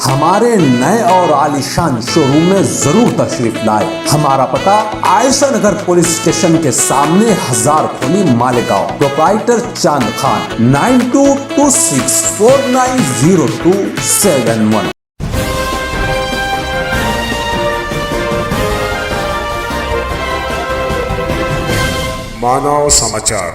हमारे नए और आलीशान शोरूम में जरूर तशरीफ लाए। हमारा पता आयशा नगर पुलिस स्टेशन के सामने, हजार खोली मालेगांव। प्रोप्राइटर चांद खान 9226490271। मानव समाचार,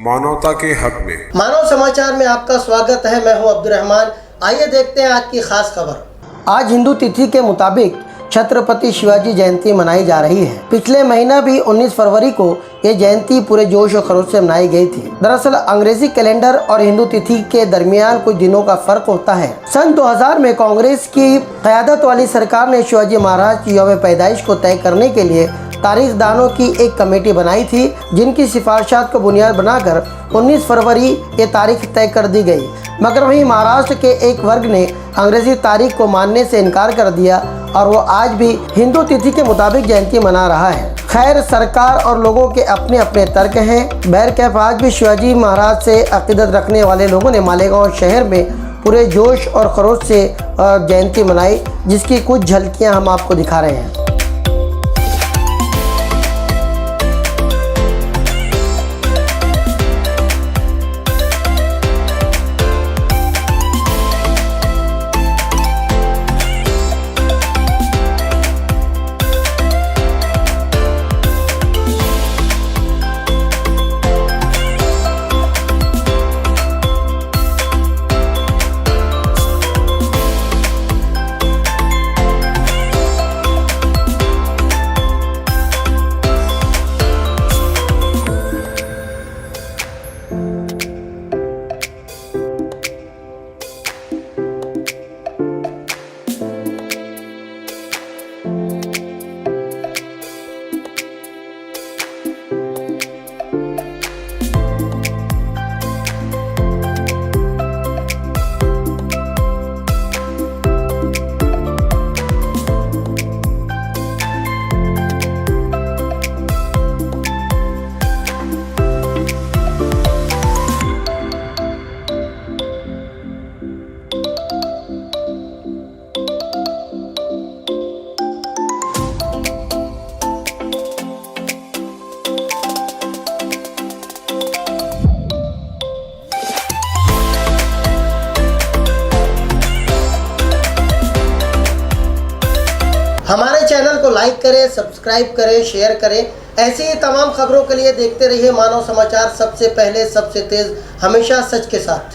मानवता के हक में। मानव समाचार में आपका स्वागत है। मैं हूं अब्दुल रहमान। आइए देखते हैं आज की खास खबर। आज हिंदू तिथि के मुताबिक छत्रपति शिवाजी जयंती मनाई जा रही है। पिछले महीना भी 19 फरवरी को ये जयंती पूरे जोश और खरोश से मनाई गई थी। दरअसल अंग्रेजी कैलेंडर और हिंदू तिथि के दरमियान कुछ दिनों का फर्क होता है। सन 2000 में कांग्रेस की क़यादत वाली सरकार ने शिवाजी महाराज की यौम पैदाइश को तय करने के लिए तारीखदानों की एक कमेटी बनाई थी, जिनकी सिफारिशात को बुनियाद बनाकर 19 फरवरी ये तारीख तय कर दी गई। मगर वहीं महाराष्ट्र के एक वर्ग ने अंग्रेजी तारीख को मानने से इनकार कर दिया और वो आज भी हिंदू तिथि के मुताबिक जयंती मना रहा है। खैर, सरकार और लोगों के अपने अपने तर्क हैं। बहरकैफ आज भी शिवाजी महाराज से अकीदत रखने वाले लोगों ने मालेगांव शहर में पूरे जोश और खरोश से जयंती मनाई, जिसकी कुछ झलकियाँ हम आपको दिखा रहे हैं। हमारे चैनल को लाइक करें, सब्सक्राइब करें, शेयर करें। ऐसी ही तमाम खबरों के लिए देखते रहिए मानव समाचार, सबसे पहले, सबसे तेज, हमेशा सच के साथ।